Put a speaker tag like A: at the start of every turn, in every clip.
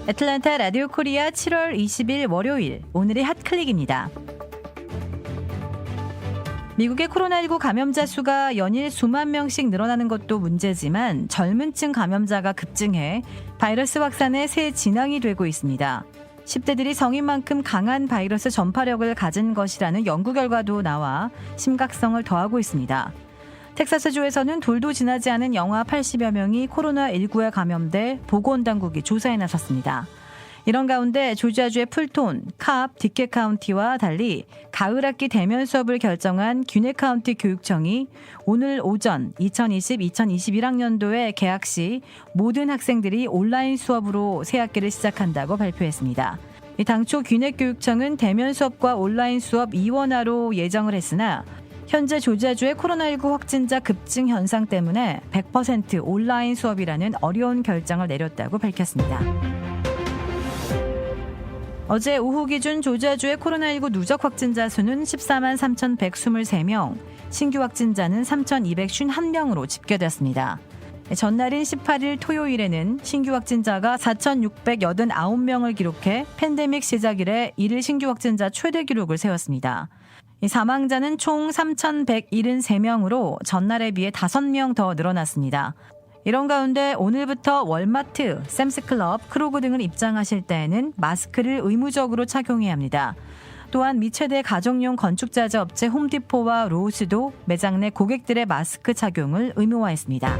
A: 애틀랜타 라디오 코리아 7월 20일 월요일 오늘의 핫클릭입니다. 미국의 코로나19 감염자 수가 연일 수만 명씩 늘어나는 것도 문제지만 젊은 층 감염자가 급증해 바이러스 확산의 새 진앙이 되고 있습니다. 10대들이 성인만큼 강한 바이러스 전파력을 가진 것이라는 연구 결과도 나와 심각성을 더하고 있습니다. 텍사스주에서는 돌도 지나지 않은 영하 80여 명이 코로나19에 감염돼 보건당국이 조사에 나섰습니다. 이런 가운데 조지아주의 풀톤, 캅, 디켓 카운티와 달리 가을 학기 대면 수업을 결정한 귀넷 카운티 교육청이 오늘 오전 2020-2021학년도에 개학 시 모든 학생들이 온라인 수업으로 새 학기를 시작한다고 발표했습니다. 당초 귀넷 교육청은 대면 수업과 온라인 수업 이원화로 예정을 했으나 현재 조지아주의 코로나19 확진자 급증 현상 때문에 100% 온라인 수업이라는 어려운 결정을 내렸다고 밝혔습니다. 어제 오후 기준 조지아주의 코로나19 누적 확진자 수는 14만 3,123명, 신규 확진자는 3,251명으로 집계됐습니다. 전날인 18일 토요일에는 신규 확진자가 4,689명을 기록해 팬데믹 시작 이래 1일 신규 확진자 최대 기록을 세웠습니다. 사망자는 총 3,173명으로 전날에 비해 5명 더 늘어났습니다. 이런 가운데 오늘부터 월마트, 샘스클럽, 크로그 등을 입장하실 때에는 마스크를 의무적으로 착용해야 합니다. 또한 미 최대 가정용 건축자재 업체 홈디포와 로스도 매장 내 고객들의 마스크 착용을 의무화했습니다.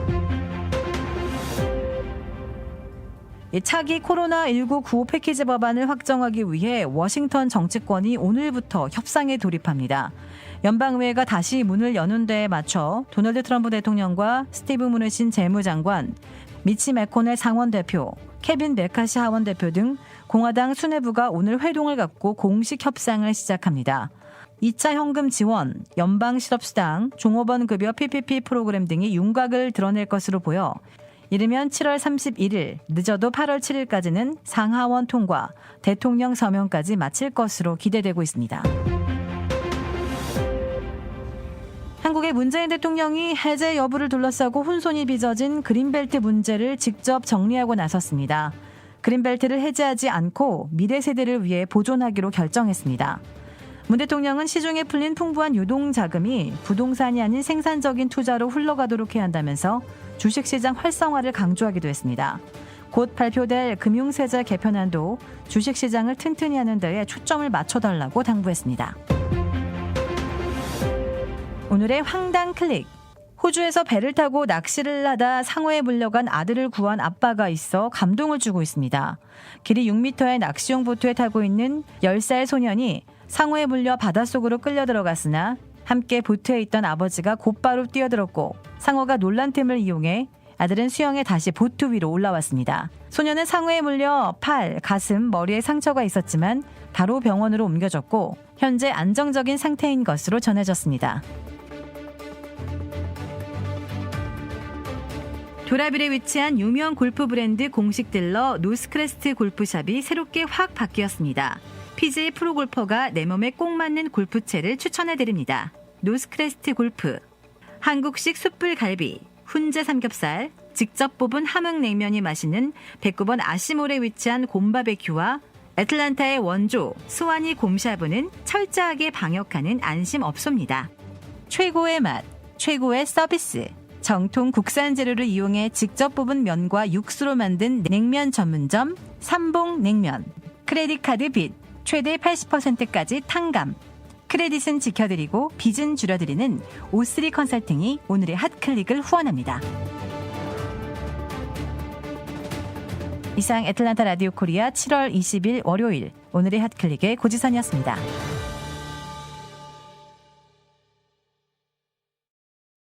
A: 차기 코로나19 구호 패키지 법안을 확정하기 위해 워싱턴 정치권이 오늘부터 협상에 돌입합니다. 연방의회가 다시 문을 여는 데에 맞춰 도널드 트럼프 대통령과 스티브 무누신 재무장관, 미치 매코넬 상원대표, 케빈 메카시 하원대표 등 공화당 수뇌부가 오늘 회동을 갖고 공식 협상을 시작합니다. 2차 현금 지원, 연방 실업수당, 종업원 급여 PPP 프로그램 등이 윤곽을 드러낼 것으로 보여 이르면 7월 31일, 늦어도 8월 7일까지는 상하원 통과, 대통령 서명까지 마칠 것으로 기대되고 있습니다. 한국의 문재인 대통령이 해제 여부를 둘러싸고 혼선이 빚어진 그린벨트 문제를 직접 정리하고 나섰습니다. 그린벨트를 해제하지 않고 미래 세대를 위해 보존하기로 결정했습니다. 문 대통령은 시중에 풀린 풍부한 유동자금이 부동산이 아닌 생산적인 투자로 흘러가도록 해야 한다면서 주식시장 활성화를 강조하기도 했습니다. 곧 발표될 금융세제 개편안도 주식시장을 튼튼히 하는 데에 초점을 맞춰달라고 당부했습니다. 오늘의 황당 클릭. 호주에서 배를 타고 낚시를 하다 상어에 물려간 아들을 구한 아빠가 있어 감동을 주고 있습니다. 길이 6m의 낚시용 보트에 타고 있는 10살 소년이 상어에 물려 바닷속으로 끌려 들어갔으나 함께 보트에 있던 아버지가 곧바로 뛰어들었고 상어가 놀란 틈을 이용해 아들은 수영해 다시 보트 위로 올라왔습니다. 소년은 상어에 물려 팔, 가슴, 머리에 상처가 있었지만 바로 병원으로 옮겨졌고 현재 안정적인 상태인 것으로 전해졌습니다. 도라빌에 위치한 유명 골프 브랜드 공식 딜러 노스크레스트 골프샵이 새롭게 확 바뀌었습니다. PGA 프로골퍼가 내 몸에 꼭 맞는 골프채를 추천해드립니다. 노스크레스트 골프. 한국식 숯불 갈비, 훈제 삼겹살, 직접 뽑은 함흥냉면이 맛있는 109번 아시몰에 위치한 곰바베큐와 애틀랜타의 원조 스와니 곰샤브는 철저하게 방역하는 안심업소입니다. 최고의 맛, 최고의 서비스. 정통 국산 재료를 이용해 직접 뽑은 면과 육수로 만든 냉면 전문점 삼봉냉면. 크레딧 카드 빚 최대 80%까지 탕감. 크레딧은 지켜드리고 빚은 줄여드리는 O3 컨설팅이 오늘의 핫클릭을 후원합니다. 이상 애틀랜타 라디오 코리아 7월 20일 월요일 오늘의 핫클릭의 고지선이었습니다.